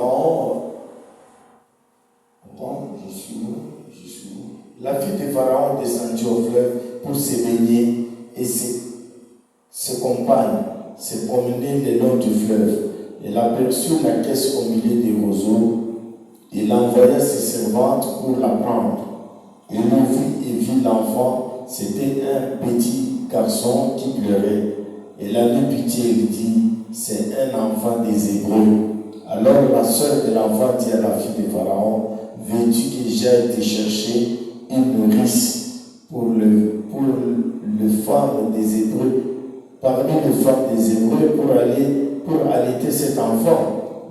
Pharaon, la fille de Pharaon descendit au fleuve pour se baigner et ses compagnes se promenaient le long du fleuve. Elle aperçut la caisse au milieu des roseaux. Il envoya ses servantes pour la prendre. Elle ouvrit et vit l'enfant. C'était un petit garçon qui pleurait. Elle a eu pitié et lui dit, c'est un enfant des Hébreux. Alors la sœur de l'enfant dit à la fille de Pharaon, veux-tu que j'aille te chercher une nourrice pour les femmes des Hébreux, parmi les femmes des Hébreux pour allaiter cet enfant?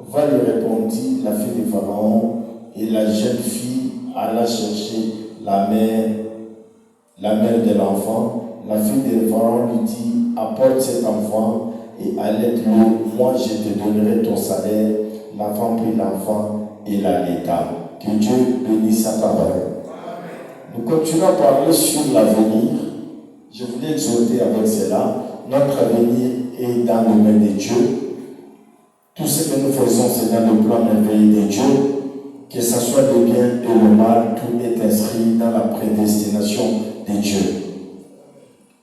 Va, lui répondit la fille de Pharaon, et la jeune fille alla chercher la mère de l'enfant. La fille de Pharaon lui dit, apporte cet enfant et allaite-le, moi je te donnerai ton salaire. La femme prit l'enfant et l'allaita. Que Dieu bénisse sa parole. Nous continuons à parler sur l'avenir. Je voulais exhorter avec cela. Notre avenir est dans le main de Dieu. Tout ce que nous faisons, c'est dans le plan merveilleux de Dieu. Que ce soit le bien et le mal, tout est inscrit dans la prédestination de Dieu.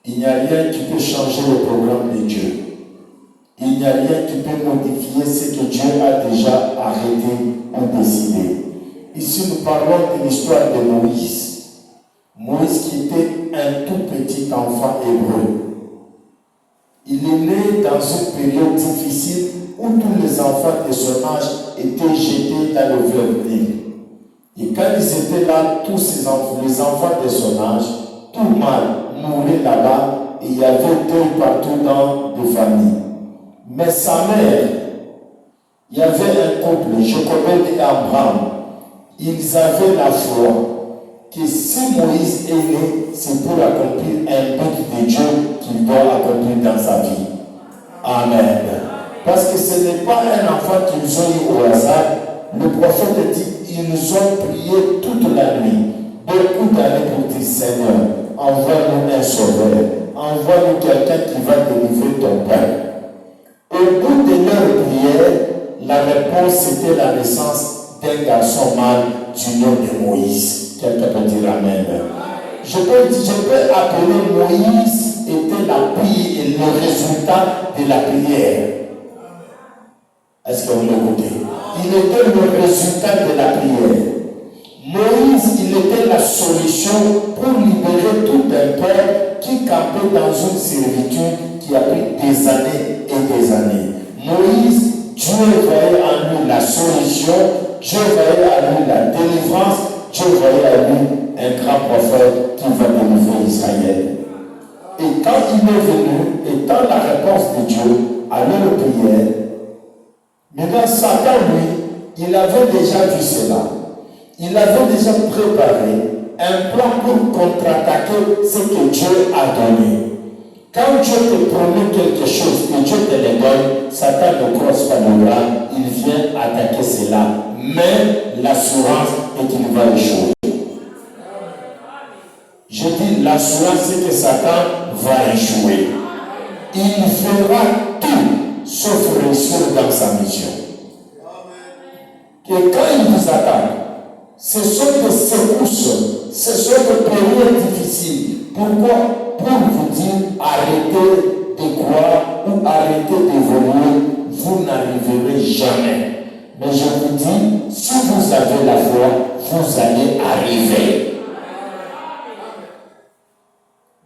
Il n'y a rien qui peut changer le programme de Dieu. Il n'y a rien qui peut modifier ce que Dieu a déjà arrêté ou décidé. Ici, nous parlons de l'histoire de Moïse. Moïse qui était un tout petit enfant hébreu. Il est né dans une période difficile où tous les enfants de son âge étaient jetés dans le fleuve Nil. Et quand ils étaient là, tous ces enfants, les enfants de son âge, tout mal, mouraient là-bas et il y avait deuil partout dans les familles. Mais sa mère, il y avait un couple, Jacob et Abraham. Ils avaient la foi que si Moïse est né, c'est pour accomplir un but de Dieu qu'il doit accomplir dans sa vie. Amen. Parce que ce n'est pas un enfant qu'ils ont eu au hasard. Le prophète dit, ils ont prié toute la nuit, beaucoup d'années pour dire, Seigneur, envoie-nous un sauveur, envoie-nous quelqu'un qui va délivrer ton père. Au bout de leur prière, la réponse c'était la naissance d'un garçon mâle du nom de Moïse. Quelqu'un peut dire Amen. Je peux appeler Moïse était la prière et le résultat de la prière. Est-ce que vous m'écoutez? Il était le résultat de la prière. Moïse, il était la solution pour libérer tout un peuple qui campait dans une servitude qui a pris des années et des années. Moïse, Dieu voyait en lui la solution, Dieu voyait en lui la délivrance, Dieu voyait en lui un grand prophète qui va délivrer Israël. Et quand il est venu, étant la réponse de Dieu à leur prière, maintenant Satan, lui, il avait déjà vu cela. Il avait déjà préparé un plan pour contre-attaquer ce que Dieu a donné. Quand Dieu te promet quelque chose et Dieu te le donne, Satan ne croise pas le bras, il vient attaquer cela. Mais l'assurance est qu'il va échouer. Je dis l'assurance c'est que Satan va échouer. Il fera tout sauf réussir dans sa mission. Et quand il vous attaque, ce sont des secousses, ce sont des périodes difficiles. Pourquoi? Pour vous dire, arrêtez de croire ou arrêtez d'évoluer, vous n'arriverez jamais. Mais je vous dis, si vous avez la foi, vous allez arriver.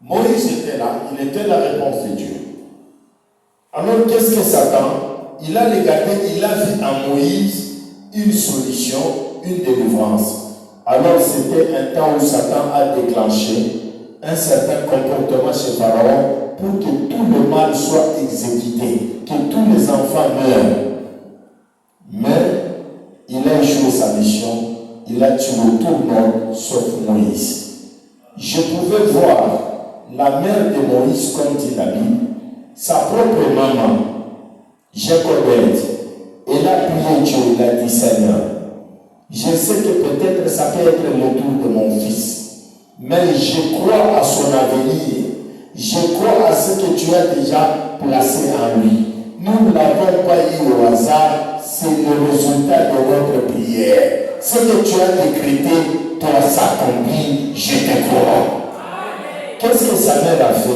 Moïse était là, il était la réponse de Dieu. Alors qu'est-ce que Satan? Il a regardé, il a vu en Moïse une solution, une délivrance. Alors c'était un temps où Satan a déclenché un certain comportement chez Pharaon pour que tout le mal soit exécuté, que tous les enfants meurent. Mais il a échoué sa mission, il a tué tout le monde sauf Moïse. Je pouvais voir la mère de Moïse, comme dit la Bible, sa propre maman, Jacobette. Elle a prié Dieu, il a dit Seigneur, je sais que peut-être ça peut être le tour de mon fils, mais je crois à son avenir, je crois à ce que tu as déjà placé en lui. Nous ne l'avons pas eu au hasard, c'est le résultat de notre prière. Ce que tu as décrété doit s'accomplir, je te crois. Qu'est-ce que sa mère a fait?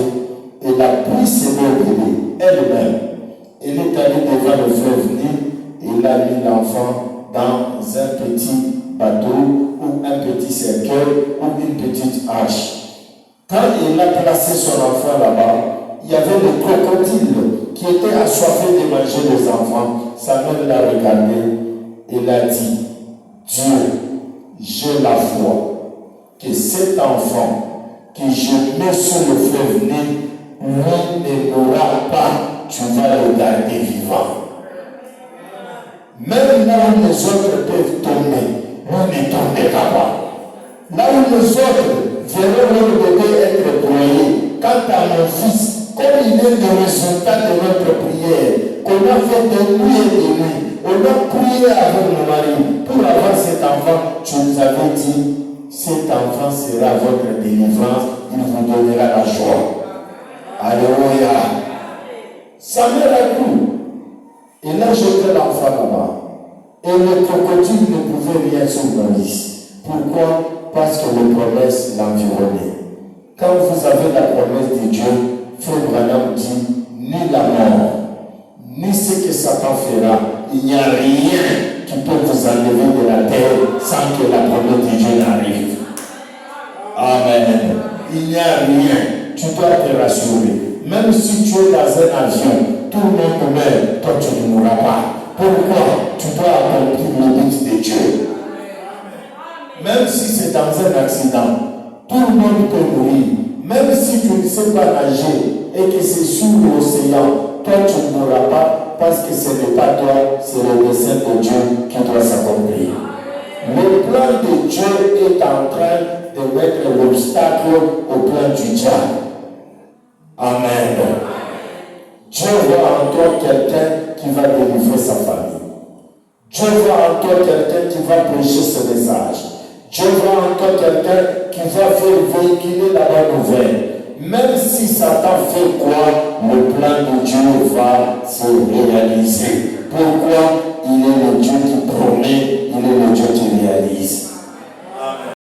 Elle a pris ses bébés elle-même. Elle est allée devant le fleuve Nil, elle a mis l'enfant dans un petit bateau ou un petit cercueil ou une petite hache. Quand elle a placé son enfant là-bas, il y avait le crocodile qui était assoiffé de manger les enfants. Sa mère l'a regardé et l'a dit, Dieu, j'ai la foi que cet enfant que je mets sur le fleuve Nil, lui ne mourra pas, tu vas le garder vivant. Même là où les autres peuvent tomber, lui ne tombera pas. Là où les autres verront leur bébé être broyé, quant à mon fils, comme il est le résultat de notre prière, qu'on a fait de nuit et de nuit, on a prié avec mon mari pour avoir cet enfant, tu nous avais dit, cet enfant sera votre délivrance, il vous donnera la joie. Alléluia. Sa mère a cru. Et là, jeté l'enfant là-bas. Et le crocodile ne pouvait rien sur Moïse. Pourquoi? Parce que les promesses l'environnaient. Quand vous avez la promesse de Dieu, Frère Branham dit, ni la mort, ni ce que Satan fera, il n'y a rien qui peut vous enlever de la terre sans que la promesse de Dieu n'arrive. Amen. Il n'y a rien. Tu dois te rassurer. Même si tu es dans un avion, tout le monde meurt, toi tu ne mourras pas. Pourquoi? Tu dois accomplir le but de Dieu. Même si c'est dans un accident, tout le monde peut mourir. Même si tu ne sais pas nager et que c'est sur l'océan, toi tu ne mourras pas parce que ce n'est pas toi, c'est le dessein de Dieu qui doit s'accomplir. Le plan de Dieu est en train de mettre l'obstacle au plan du diable. Amen. Dieu voit en toi quelqu'un qui va délivrer sa famille. Dieu voit en toi quelqu'un qui va prêcher ce message. Dieu voit en toi quelqu'un qui va faire véhiculer la bonne nouvelle. Même si Satan fait quoi, le plan de Dieu va se réaliser. Pourquoi?